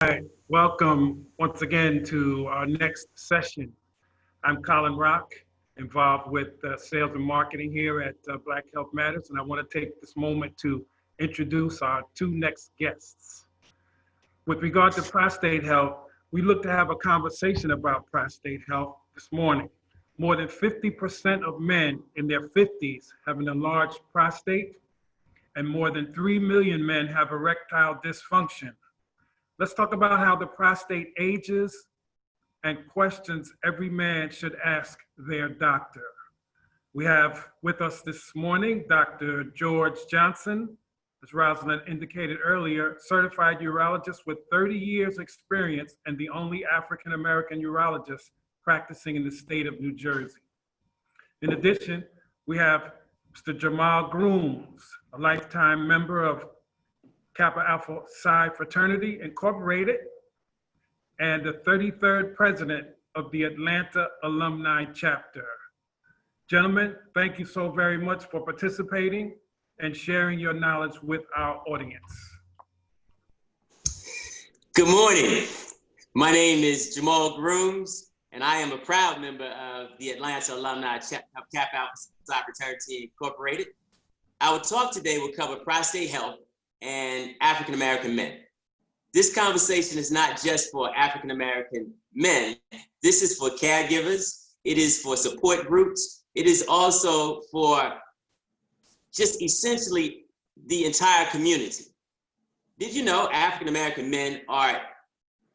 Right. Welcome once again to our next session. I'm Colin Rock, involved with sales and marketing here at Black Health Matters, and I want to take this moment to introduce our two next guests. With regard to prostate health, we look to have a conversation about prostate health this morning. More than 50% of men in their 50s have an enlarged prostate, and more than 3 million men have erectile dysfunction. Let's talk about how the prostate ages and questions every man should ask their doctor. We have with us this morning Dr. George Johnson, as Rosalind indicated earlier, certified urologist with 30 years experience and the only African American urologist practicing in the state of New Jersey. In addition, we have Mr. Jamal Grooms, a lifetime member of Kappa Alpha Psi Fraternity Incorporated, and the 33rd president of the Atlanta Alumni Chapter. Gentlemen, thank you so very much for participating and sharing your knowledge with our audience. Good morning. My name is Jamal Grooms, and I am a proud member of the Atlanta Alumni Chapter of Kappa Alpha Psi Fraternity Incorporated. Our talk today will cover prostate health and African American men. This conversation is not just for African American men. This is for caregivers. It is for support groups. It is also for just essentially the entire community. Did you know African American men are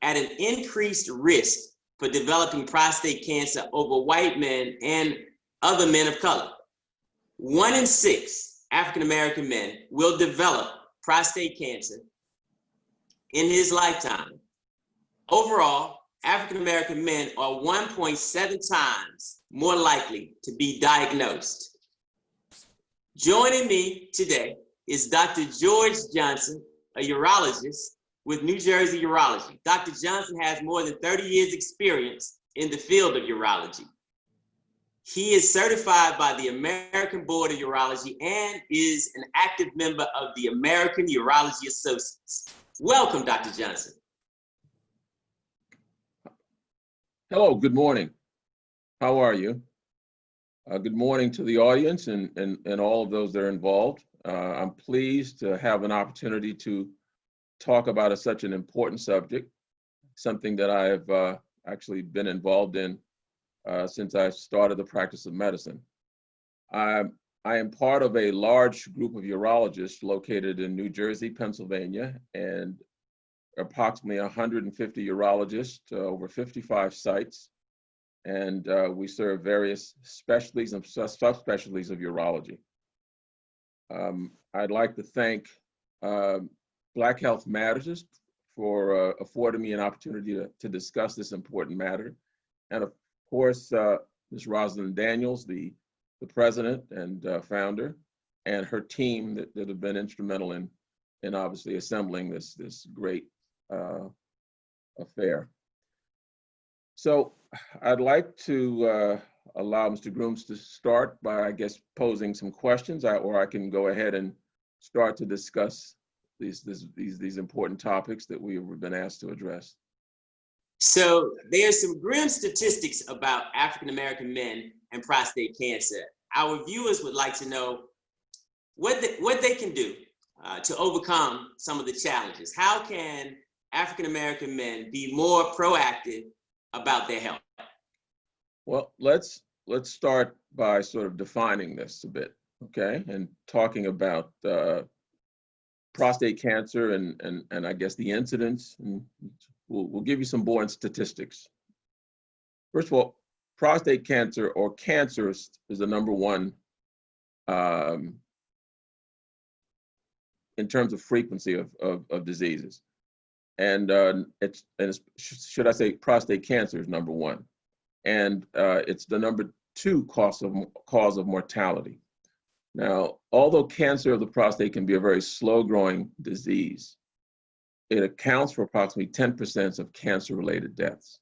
at an increased risk for developing prostate cancer over white men and other men of color? 1 in 6 African American men will develop prostate cancer in his lifetime. Overall, African American men are 1.7 times more likely to be diagnosed. Joining me today is Dr. George Johnson, a urologist with New Jersey Urology. Dr. Johnson has more than 30 years experience in the field of urology. He is certified by the American Board of Urology and is an active member of the American Urology Associates. Welcome, Dr. Johnson. Hello, good morning. How are you? Good morning to the audience and all of those that are involved. I'm pleased to have an opportunity to talk about such an important subject, something that I have actually been involved in since I started the practice of medicine. I am part of a large group of urologists located in New Jersey, Pennsylvania, and approximately 150 urologists, over 55 sites, and we serve various specialties and subspecialties of urology. I'd like to thank Black Health Matters for affording me an opportunity to discuss this important matter, and of course, Ms. Rosalind Daniels, the president and founder, and her team that have been instrumental in obviously assembling this great affair. So I'd like to allow Mr. Grooms to start by, I guess, posing some questions, or I can go ahead and start to discuss these important topics that we've been asked to address. So there's some grim statistics about African American men and prostate cancer. Our viewers would like to know what they can do to overcome some of the challenges. How can African American men be more proactive about their health? Well, let's start by sort of defining this a bit, okay, and talking about prostate cancer and I guess the incidence, and we'll give you some boring statistics. First of all, prostate cancer or cancer is the number one in terms of frequency of diseases. And should I say prostate cancer is number one. And it's the number 2 cause of mortality. Now, although cancer of the prostate can be a very slow-growing disease, it accounts for approximately 10% of cancer-related deaths.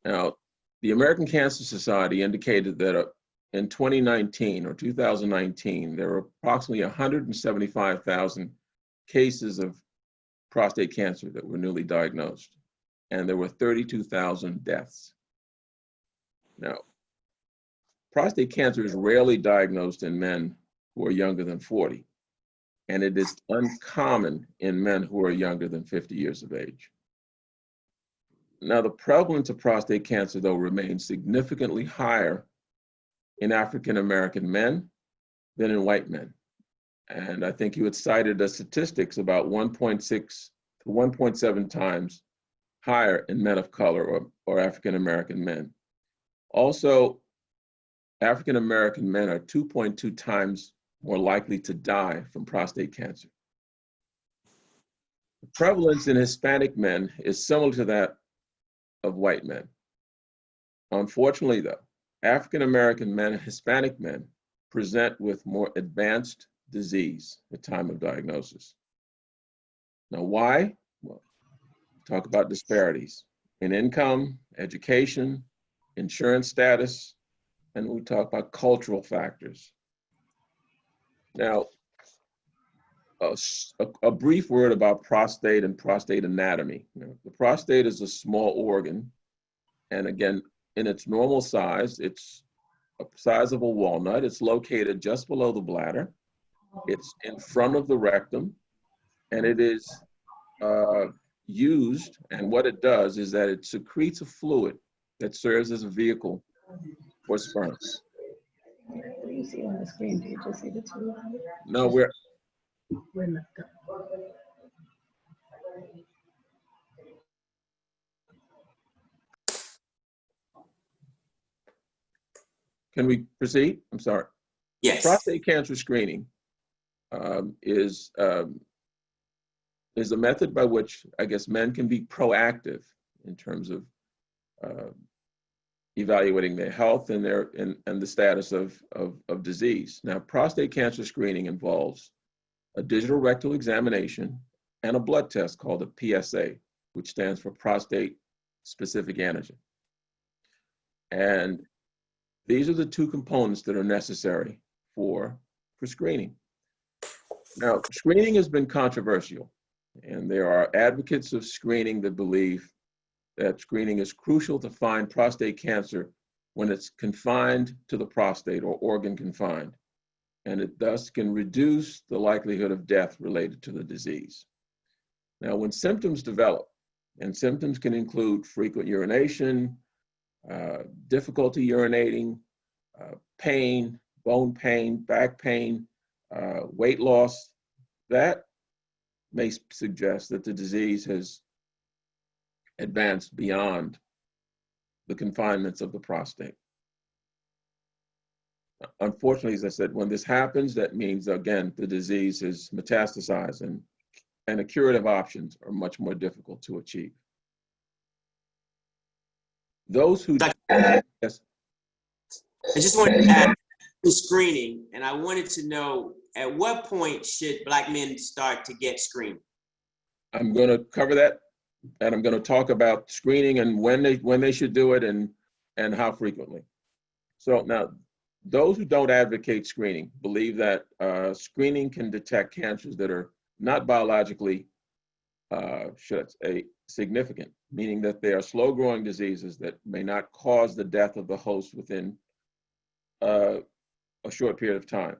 Now, the American Cancer Society indicated that in 2019 or 2019, there were approximately 175,000 cases of prostate cancer that were newly diagnosed, and there were 32,000 deaths. Now, prostate cancer is rarely diagnosed in men who are younger than 40, and it is uncommon in men who are younger than 50 years of age. Now, the prevalence of prostate cancer, though, remains significantly higher in African American men than in white men. And I think you had cited the statistics about 1.6 to 1.7 times higher in men of color or African American men. Also, African American men are 2.2 times more likely to die from prostate cancer. The prevalence in Hispanic men is similar to that of white men. Unfortunately, though, African American men and Hispanic men present with more advanced disease at time of diagnosis. Now, why? Well, talk about disparities in income, education, insurance status, and we talk about cultural factors. Now, a brief word about prostate and prostate anatomy. The prostate is a small organ, and again, in its normal size, it's a size of a walnut. It's located just below the bladder. It's in front of the rectum, and it is used, and what it does is that it secretes a fluid that serves as a vehicle for sperm. What do you see on the screen? Do you just see the two? No, we're left up. Can we proceed? I'm sorry. Yes. Prostate cancer screening is a method by which, I guess, men can be proactive in terms of evaluating their health and the status of disease. Now, prostate cancer screening involves a digital rectal examination and a blood test called a PSA, which stands for prostate specific antigen. And these are the two components that are necessary for screening. Now, screening has been controversial, and there are advocates of screening that believe that screening is crucial to find prostate cancer when it's confined to the prostate or organ confined, and it thus can reduce the likelihood of death related to the disease. Now, when symptoms develop, and symptoms can include frequent urination, difficulty urinating, pain, bone pain, back pain, weight loss, that may suggest that the disease has advanced beyond the confinements of the prostate. Unfortunately, as I said, when this happens, that means, again, the disease is metastasized and the curative options are much more difficult to achieve. Those who, yes. I just wanted to add to screening, and I wanted to know at what point should Black men start to get screened? I'm going to cover that, and I'm going to talk about screening and when they should do it and how frequently. So now, those who don't advocate screening believe that screening can detect cancers that are not biologically significant, meaning that they are slow-growing diseases that may not cause the death of the host within a short period of time,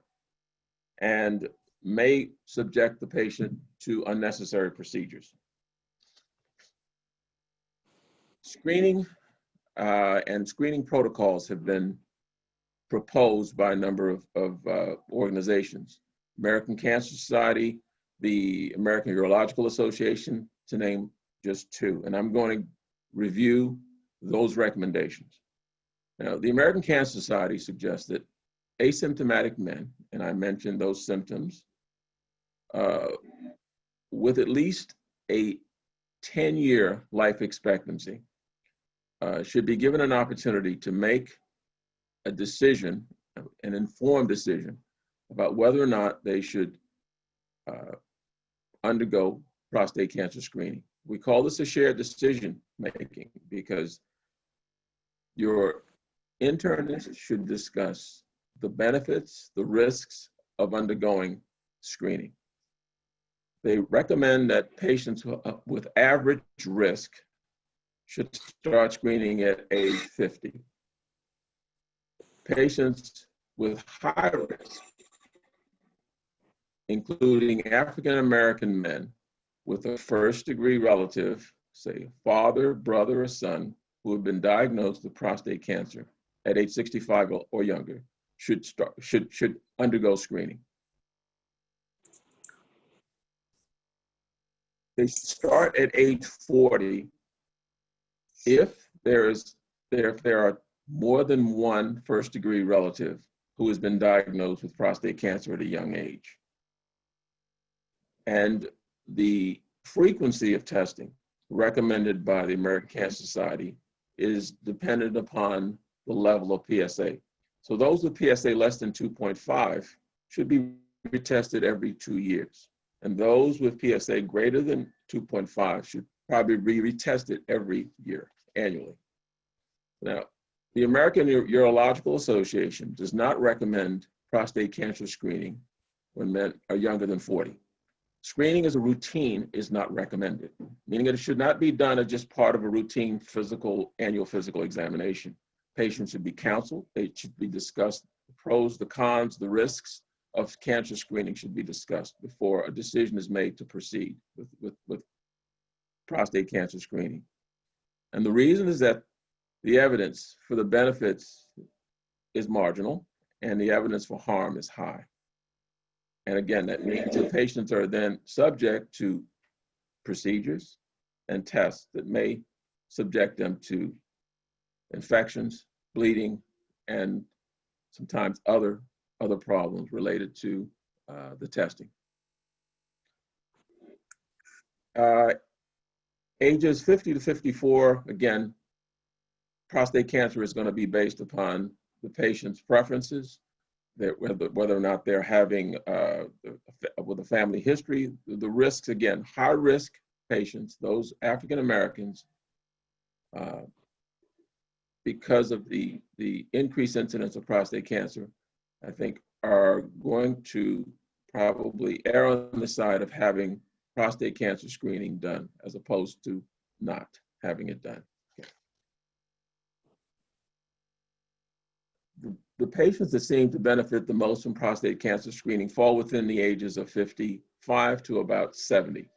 and may subject the patient to unnecessary procedures. Screening and screening protocols have been proposed by a number of organizations. American Cancer Society, the American Urological Association, to name just two. And I'm going to review those recommendations. Now, the American Cancer Society suggests that asymptomatic men, and I mentioned those symptoms, with at least a 10-year life expectancy, should be given an opportunity to make a decision, an informed decision, about whether or not they should undergo prostate cancer screening. We call this a shared decision making because your internist should discuss the benefits, the risks of undergoing screening. they recommend that patients with average risk should start screening at age 50. Patients with high risk, including African American men with a first-degree relative, say father, brother, or son, who have been diagnosed with prostate cancer at age 65 or younger, should undergo screening. They start at age 40 if there are more than one first-degree relative who has been diagnosed with prostate cancer at a young age. And the frequency of testing recommended by the American Cancer Society is dependent upon the level of PSA. So those with PSA less than 2.5 should be retested every 2 years. And those with PSA greater than 2.5 should probably be retested every year, annually. Now, the American Urological Association does not recommend prostate cancer screening when men are younger than 40. Screening as a routine is not recommended, meaning that it should not be done as just part of a routine annual physical examination. Patients should be counseled. It should be discussed. The pros, the cons, the risks of cancer screening should be discussed before a decision is made to proceed with prostate cancer screening. And the reason is that the evidence for the benefits is marginal and the evidence for harm is high. And again, that means the patients are then subject to procedures and tests that may subject them to infections, bleeding, and sometimes other problems related to the testing. Ages 50 to 54, again, prostate cancer is going to be based upon the patient's preferences, whether or not they're having with a family history, the risks, again, high risk patients, those African Americans, because of the increased incidence of prostate cancer, I think are going to probably err on the side of having prostate cancer screening done as opposed to not having it done. The patients that seem to benefit the most from prostate cancer screening fall within the ages of 55 to about 70.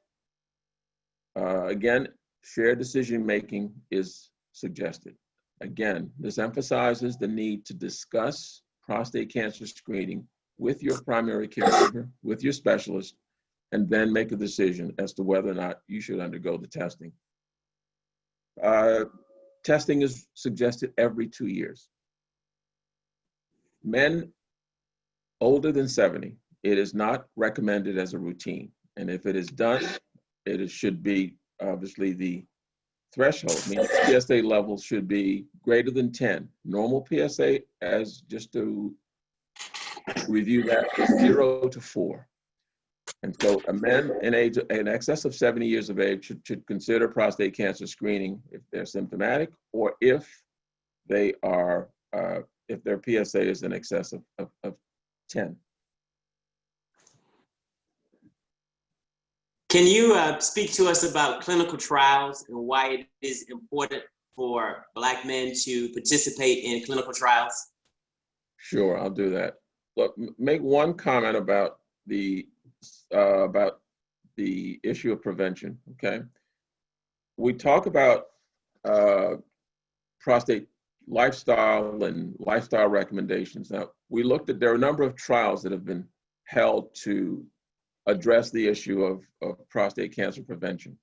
Again, shared decision-making is suggested. Again, this emphasizes the need to discuss prostate cancer screening with your primary caregiver, with your specialist, and then make a decision as to whether or not you should undergo the testing. Testing is suggested every 2 years. Men older than 70, it is not recommended as a routine. And if it is done, should be obviously the threshold, meaning PSA levels should be greater than 10. Normal PSA, as just to review that, is 0 to 4. And so a man in excess of 70 years of age should consider prostate cancer screening if they're symptomatic or if they are if their PSA is in excess of 10. Can you speak to us about clinical trials and why it is important for Black men to participate in clinical trials? Sure, I'll do that. Look, make one comment about the issue of prevention, okay? We talk about prostate lifestyle and lifestyle recommendations. Now, there are a number of trials that have been held to address the issue of prostate cancer prevention.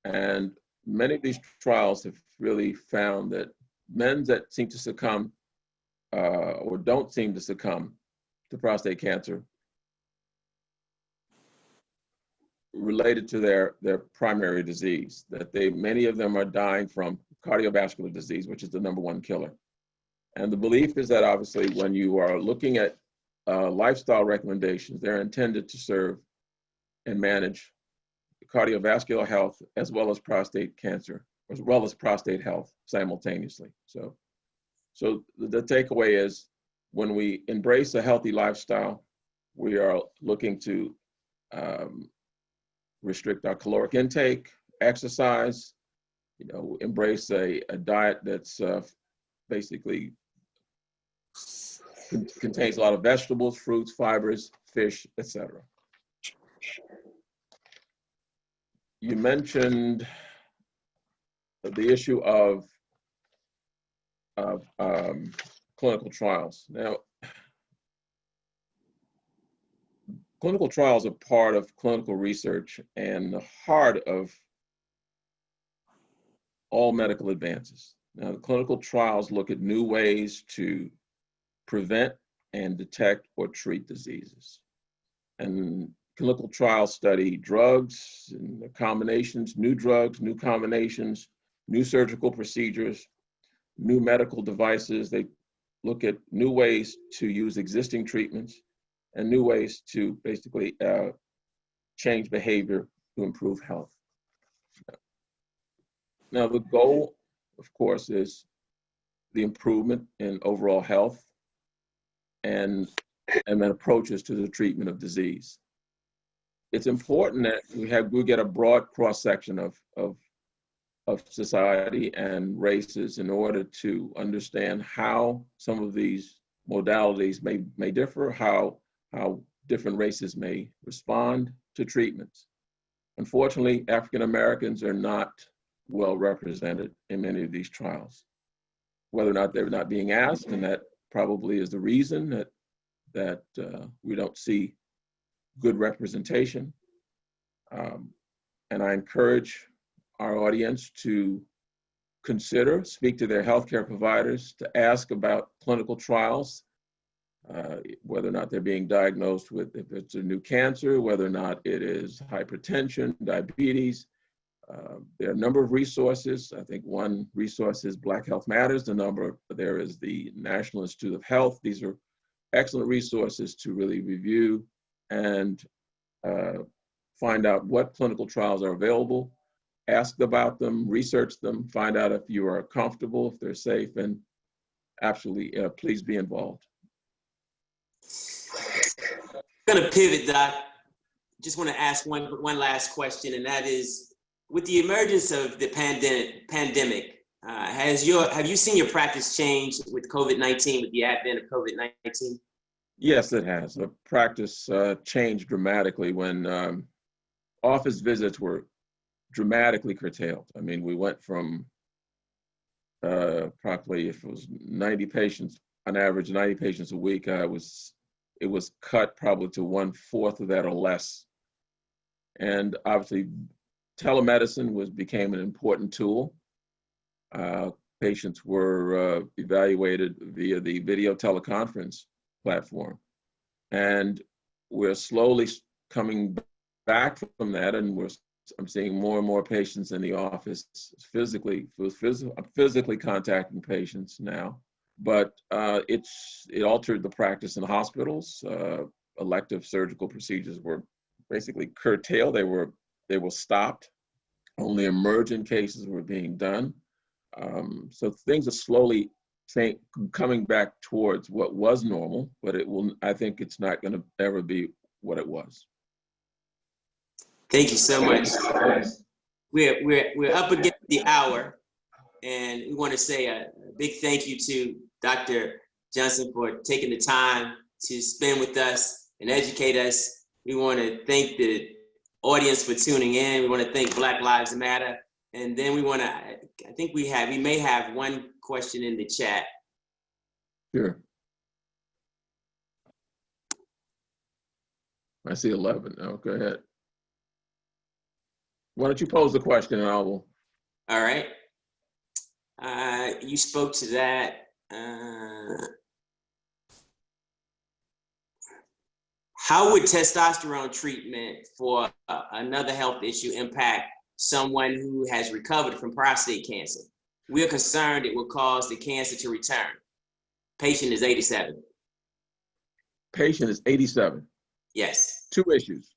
And many of these trials have really found that men that seem to succumb or don't seem to succumb to prostate cancer related to their primary disease, that many of them are dying from cardiovascular disease, which is the #1 killer. And the belief is that obviously when you are looking at lifestyle recommendations, they're intended to serve and manage cardiovascular health as well as prostate cancer, as well as prostate health simultaneously. So the takeaway is when we embrace a healthy lifestyle, we are looking to restrict our caloric intake, exercise, embrace a diet that's basically contains a lot of vegetables, fruits, fibers, fish, etc. You mentioned the issue of clinical trials. Now, clinical trials are part of clinical research and the heart of all medical advances. Now, the clinical trials look at new ways to prevent and detect or treat diseases. And clinical trials study drugs and the combinations, new drugs, new combinations, new surgical procedures, new medical devices. They look at new ways to use existing treatments and new ways to basically change behavior to improve health. Now, the goal, of course, is the improvement in overall health and then approaches to the treatment of disease. It's important that we get a broad cross-section of society and races in order to understand how some of these modalities may differ, how different races may respond to treatments. Unfortunately, African Americans are not well represented in many of these trials. Whether or not they're not being asked, and that probably is the reason that we don't see good representation. And I encourage our audience to speak to their healthcare providers, to ask about clinical trials, whether or not they're being diagnosed with, if it's a new cancer, whether or not it is hypertension, diabetes. There are a number of resources. I think one resource is Black Health Matters. There is the National Institute of Health. These are excellent resources to really review and find out what clinical trials are available, ask about them, research them, find out if you are comfortable, if they're safe, and absolutely please be involved. I'm going to pivot, Doc. Just want to ask one last question, and that is, with the emergence of the pandemic, have you seen your practice change with COVID-19, with the advent of COVID-19? Yes, it has. The practice changed dramatically when office visits were dramatically curtailed. I mean, we went from probably, if it was 90 patients, on average 90 patients a week, it was cut probably to 1/4 of that or less. And obviously, telemedicine became an important tool. Patients were evaluated via the video teleconference platform. And we're slowly coming back from that, and I'm seeing more and more patients in the office physically contacting patients now. But it altered the practice in hospitals. Elective surgical procedures were basically curtailed. They were stopped. Only emergent cases were being done. So things are slowly coming back towards what was normal, but I think it's not going to ever be what it was. Thank you so much. We're up against the hour, and we want to say a big thank you to Dr. Johnson for taking the time to spend with us and educate us. We want to thank the audience for tuning in. We want to thank Black Lives Matter. And then we may have one question in the chat. Sure. I see 11. Oh, go ahead. Why don't you pose the question and I will. All right. You spoke to that. How would testosterone treatment for another health issue impact someone who has recovered from prostate cancer? We are concerned it will cause the cancer to return. Patient is 87. Patient is 87. Yes. Two issues.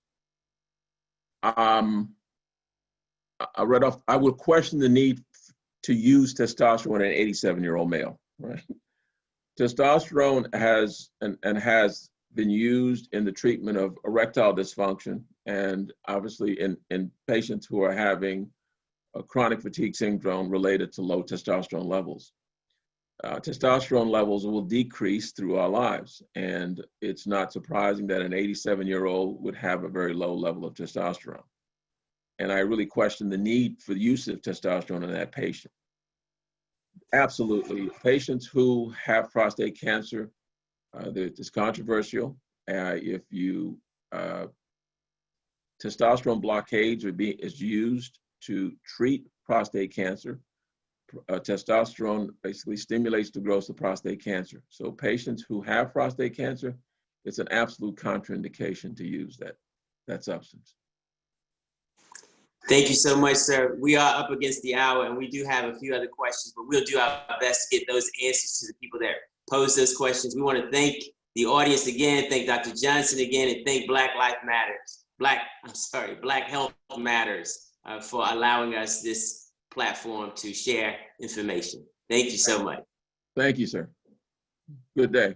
I read off, I would question the need to use testosterone in an 87-year-old male, right? Testosterone has been used in the treatment of erectile dysfunction, and obviously in patients who are having a chronic fatigue syndrome related to low testosterone levels. Testosterone levels will decrease through our lives, and it's not surprising that an 87-year-old would have a very low level of testosterone. And I really question the need for the use of testosterone in that patient. Absolutely. Patients who have prostate cancer, it's controversial. If you testosterone blockades is used to treat prostate cancer. Testosterone basically stimulates the growth of prostate cancer. So patients who have prostate cancer, it's an absolute contraindication to use that substance. Thank you so much, sir. We are up against the hour, and we do have a few other questions, but we'll do our best to get those answers to the people that pose those questions. We want to thank the audience again, thank Dr. Johnson again, and thank Black Health Matters for allowing us this platform to share information. Thank you so much. Thank you, sir. Good day.